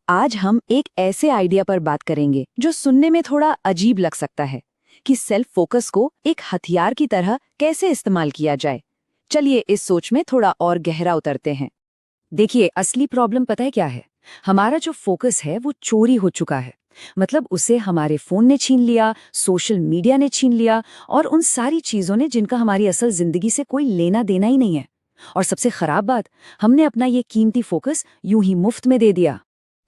आज हम एक ऐसे आइडिया पर बात करेंगे जो सुनने में थोड़ा अजीब लग सकता है कि सेल्फ फोकस को एक हथियार की तरह कैसे इस्तेमाल किया जाए। चलिए इस सोच में थोड़ा और गहरा उतरते हैं। देखिए, असली प्रॉब्लम पता है क्या है? हमारा जो फोकस है वो चोरी हो चुका है। मतलब उसे हमारे फोन ने छीन लिया, सोशल मीडिया ने छीन लिया और उन सारी चीजों ने जिनका हमारी असल जिंदगी से कोई लेना देना ही नहीं है। और सबसे खराब बात, हमने अपना ये कीमती फोकस यूं ही मुफ्त में दे दिया।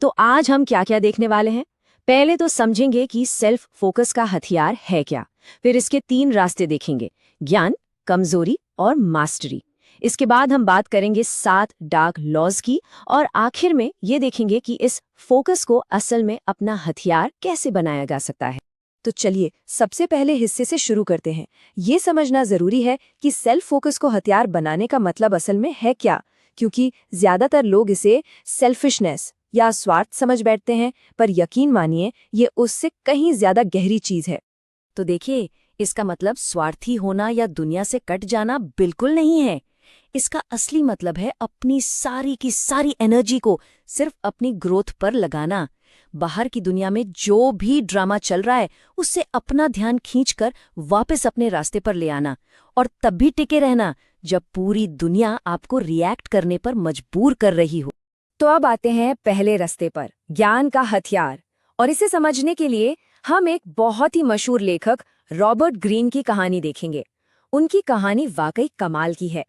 तो आज हम क्या क्या देखने वाले हैं? पहले तो समझेंगे कि सेल्फ फोकस का हथियार है क्या। फिर इसके 3 रास्ते देखेंगे: ज्ञान, कमजोरी और मास्टरी। इसके बाद हम बात करेंगे 7 डार्क लॉज की, और आखिर में ये देखेंगे कि इस फोकस को असल में अपना हथियार कैसे बनाया जा सकता है। तो चलिए सबसे पहले हिस्से से शुरू करते हैं। ये समझना जरूरी है कि सेल्फ फोकस को हथियार बनाने का मतलब असल में है क्या, क्योंकि ज्यादातर लोग इसे सेल्फिशनेस या स्वार्थ समझ बैठते हैं, पर यकीन मानिए ये उससे कहीं ज्यादा गहरी चीज है। तो देखिए, इसका मतलब स्वार्थी होना या दुनिया से कट जाना बिल्कुल नहीं है। इसका असली मतलब है अपनी सारी की सारी एनर्जी को सिर्फ अपनी ग्रोथ पर लगाना। बाहर की दुनिया में जो भी ड्रामा चल रहा है उससे अपना ध्यान खींचकर वापस अपने रास्ते पर ले आना, और तब भी टिके रहना जब पूरी दुनिया आपको रिएक्ट करने पर मजबूर कर रही हो। तो अब आते हैं पहले रास्ते पर, ज्ञान का हथियार। और इसे समझने के लिए हम एक बहुत ही मशहूर लेखक रॉबर्ट ग्रीन की कहानी देखेंगे। उनकी कहानी वाकई कमाल की है।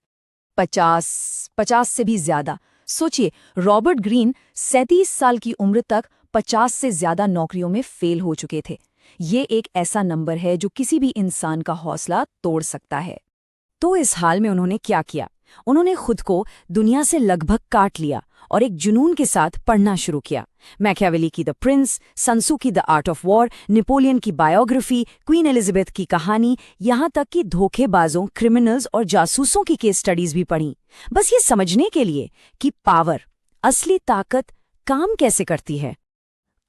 50 से भी ज्यादा। सोचिए, रॉबर्ट ग्रीन 37 साल की उम्र तक 50 से ज्यादा नौकरियों में फेल हो चुके थे। ये एक ऐसा नंबर है जो किसी भी इंसान का हौसला तोड़ सकता है। तो इस हाल में उन्होंने क्या किया? उन्होंने खुद को दुनिया से लगभग काट लिया और एक जुनून के साथ पढ़ना शुरू किया। मैकियावेली की द प्रिंस, सन त्सू की the art of war, Napoleon की बायोग्राफी, क्वीन एलिजाबेथ की कहानी, यहाँ तक कि धोखेबाजों, क्रिमिनल्स और जासूसों की केस स्टडीज भी पढ़ी, बस ये समझने के लिए कि पावर, असली ताकत काम कैसे करती है।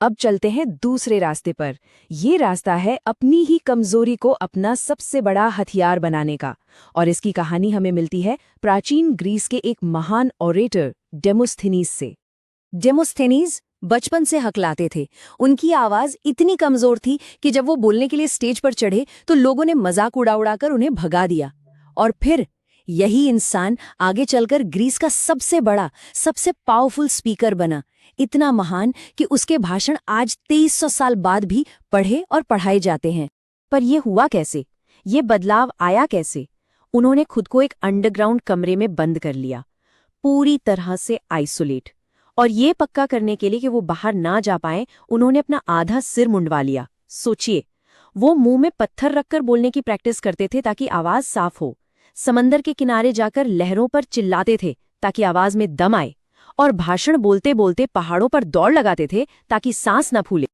अब चलते हैं दूसरे रास्ते पर। ये रास्ता है अपनी ही कमजोरी को अपना सबसे बड़ा हथियार बनाने का, और इसकी कहानी हमें मिलती है प्राचीन ग्रीस के एक महान ऑरेटर डेमोस्थेनीज से। डेमोस्थेनीज बचपन से हकलाते थे। उनकी आवाज इतनी कमजोर थी कि जब वो बोलने के लिए स्टेज पर चढ़े तो लोगों ने मजाक उड़ाकर उन्हें भगा दिया। और फिर यही इंसान आगे चलकर ग्रीस का सबसे बड़ा, सबसे पावरफुल स्पीकर बना, इतना महान कि उसके भाषण आज 2300 साल बाद भी पढ़े और पढ़ाए जाते हैं। पर यह हुआ कैसे? ये बदलाव आया कैसे? उन्होंने खुद को एक अंडरग्राउंड कमरे में बंद कर लिया, पूरी तरह से आइसोलेट। और ये पक्का करने के लिए कि वो बाहर ना जा पाए, उन्होंने अपना आधा सिर मुंडवा लिया। सोचिए, वो मुंह में पत्थर रखकर बोलने की प्रैक्टिस करते थे ताकि आवाज साफ हो। समंदर के किनारे जाकर लहरों पर चिल्लाते थे ताकि आवाज में दम आए। और भाषण बोलते बोलते पहाड़ों पर दौड़ लगाते थे ताकि सांस न फूले।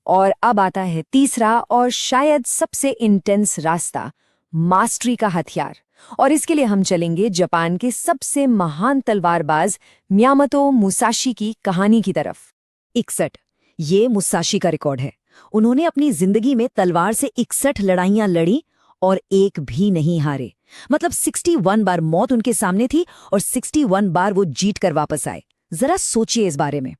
और अब आता है तीसरा और शायद सबसे इंटेंस रास्ता, मास्टरी का हथियार। और इसके लिए हम चलेंगे जापान के सबसे महान तलवारबाज मियामोतो मुसाशी की कहानी की तरफ। 61, ये मुसाशी का रिकॉर्ड है। उन्होंने अपनी जिंदगी में तलवार से 61 लड़ाइयां लड़ी और एक भी नहीं हारे। मतलब 61 बार मौत उनके सामने थी और 61 बार वो जीत कर वापस आए। जरा सोचिए इस बारे में।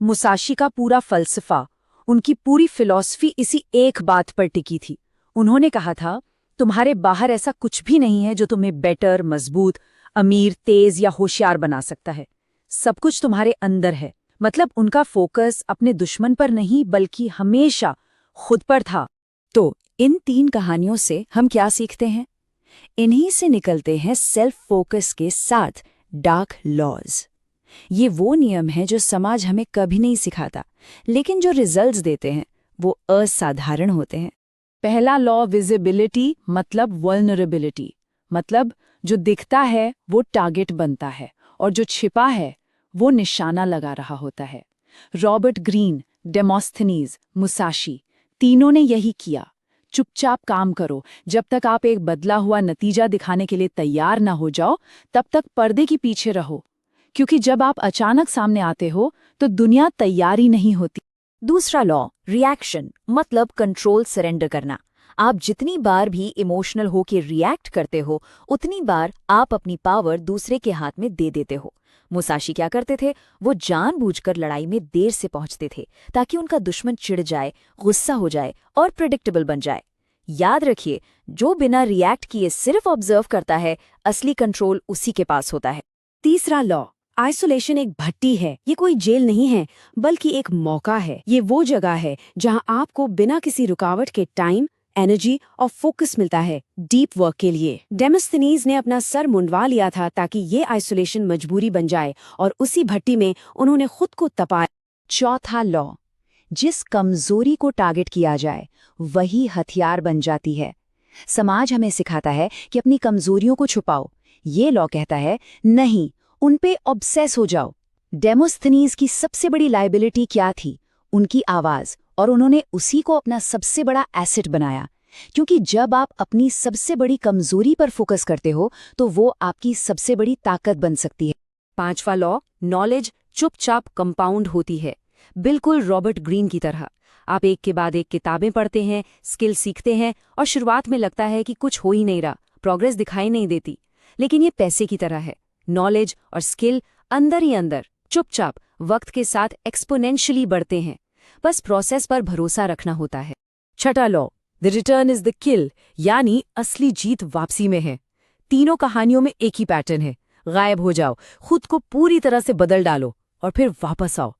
मुसाशी का पूरा फलसफा, उनकी पूरी फिलॉसफी इसी एक बात पर टिकी थी। उन्होंने कहा था, तुम्हारे बाहर ऐसा कुछ भी नहीं है जो तुम्हें बेटर, मजबूत, अमीर, तेज या होशियार बना सकता है। सब कुछ तुम्हारे अंदर है। मतलब उनका फोकस अपने दुश्मन पर नहीं बल्कि हमेशा खुद पर था। तो इन 3 कहानियों से हम क्या सीखते हैं? इन्हीं से निकलते हैं सेल्फ फोकस के 7 डार्क लॉज। ये वो नियम हैं जो समाज हमें कभी नहीं सिखाता, लेकिन जो रिजल्ट्स देते हैं वो असाधारण होते हैं। पहला लॉ, विजिबिलिटी मतलब वल्नरेबिलिटी। मतलब जो दिखता है वो टारगेट बनता है और जो छिपा है वो निशाना लगा रहा होता है। रॉबर्ट ग्रीन, डेमोस्थेनीज, मुसाशी, तीनों ने यही किया। चुपचाप काम करो। जब तक आप एक बदला हुआ नतीजा दिखाने के लिए तैयार ना हो जाओ, तब तक पर्दे के पीछे रहो, क्योंकि जब आप अचानक सामने आते हो तो दुनिया तैयारी नहीं होती। दूसरा लॉ, रिएक्शन मतलब कंट्रोल सरेंडर करना। आप जितनी बार भी इमोशनल होकर रिएक्ट करते हो, उतनी बार आप अपनी पावर दूसरे के हाथ में दे देते हो। मुसाशी क्या करते थे, वो जानबूझकर लड़ाई में देर से पहुंचते थे ताकि उनका दुश्मन चिढ़ जाए, गुस्सा हो जाए और प्रेडिक्टेबल बन जाए। याद रखिए, जो बिना रिएक्ट किए सिर्फ ऑब्जर्व करता है, असली कंट्रोल उसी के पास होता है। तीसरा लॉ, आइसोलेशन एक भट्टी है। ये कोई जेल नहीं है, बल्कि एक मौका है। ये वो जगह है जहां आपको बिना किसी रुकावट के टाइम, एनर्जी और फोकस मिलता है डीप वर्क के लिए। डेमोस्थेनीज ने अपना सर मुंडवा लिया था ताकि ये आइसोलेशन मजबूरी बन जाए, और उसी भट्टी में उन्होंने खुद को तपाया। चौथा लॉ, जिस कमजोरी को टारगेट किया जाए वही हथियार बन जाती है। समाज हमें सिखाता है कि अपनी कमजोरियों को छुपाओ। ये लॉ कहता है नहीं, उन पे ऑब्सेस हो जाओ। डेमोस्थेनीज की सबसे बड़ी लायबिलिटी क्या थी? उनकी आवाज, और उन्होंने उसी को अपना सबसे बड़ा एसेट बनाया। क्योंकि जब आप अपनी सबसे बड़ी कमजोरी पर फोकस करते हो तो वो आपकी सबसे बड़ी ताकत बन सकती है। पांचवा लॉ, नॉलेज चुपचाप कंपाउंड होती है, बिल्कुल रॉबर्ट ग्रीन की तरह। आप एक के बाद एक किताबें पढ़ते हैं, स्किल सीखते हैं, और शुरुआत में लगता है कि कुछ हो ही नहीं रहा, प्रोग्रेस दिखाई नहीं देती। लेकिन ये पैसे की तरह है। नॉलेज और स्किल अंदर ही अंदर चुपचाप वक्त के साथ एक्सपोनेंशियली बढ़ते हैं। बस प्रोसेस पर भरोसा रखना होता है। छठा law, the return is the किल, यानी असली जीत वापसी में है। तीनों कहानियों में एक ही पैटर्न है, गायब हो जाओ, खुद को पूरी तरह से बदल डालो और फिर वापस आओ।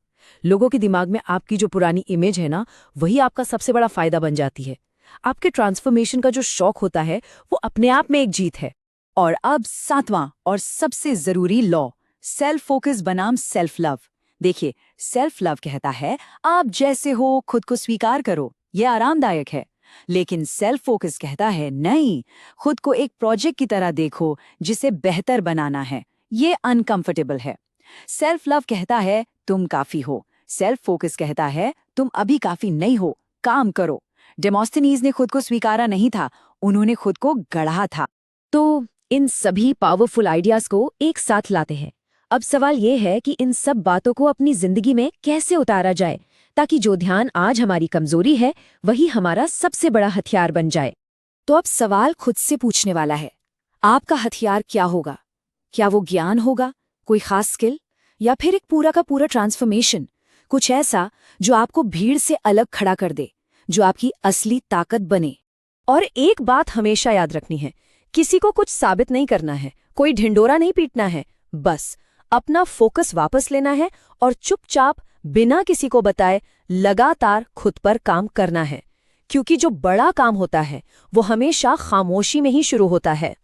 लोगों के दिमाग में आपकी जो पुरानी इमेज है ना, वही आपका सबसे बड़ा फायदा बन जाती है। आपके ट्रांसफॉर्मेशन का जो शौक होता है वो अपने आप में एक जीत है। और अब सातवां और सबसे जरूरी लॉ, सेल्फ फोकस बनाम सेल्फ लव। देखिए, सेल्फ लव कहता है आप जैसे हो खुद को स्वीकार करो, ये आरामदायक है। लेकिन सेल्फ फोकस कहता है नहीं, खुद को एक प्रोजेक्ट की तरह देखो जिसे बेहतर बनाना है, ये अनकंफर्टेबल है। सेल्फ लव कहता है तुम काफी हो, सेल्फ फोकस कहता है तुम अभी काफी नहीं हो, काम करो। डेमोस्थेनीज ने खुद को स्वीकारा नहीं था, उन्होंने खुद को गढ़ा था। तो इन सभी पावरफुल आइडियाज को एक साथ लाते हैं। अब सवाल ये है कि इन सब बातों को अपनी जिंदगी में कैसे उतारा जाए, ताकि जो ध्यान आज हमारी कमजोरी है वही हमारा सबसे बड़ा हथियार बन जाए। तो अब सवाल खुद से पूछने वाला है, आपका हथियार क्या होगा? क्या वो ज्ञान होगा, कोई खास स्किल, या फिर एक पूरा का पूरा ट्रांसफॉर्मेशन, कुछ ऐसा जो आपको भीड़ से अलग खड़ा कर दे, जो आपकी असली ताकत बने? और एक बात हमेशा याद रखनी है, किसी को कुछ साबित नहीं करना है, कोई ढिंडोरा नहीं पीटना है, बस अपना फोकस वापस लेना है और चुपचाप बिना किसी को बताए लगातार खुद पर काम करना है। क्योंकि जो बड़ा काम होता है वो हमेशा खामोशी में ही शुरू होता है।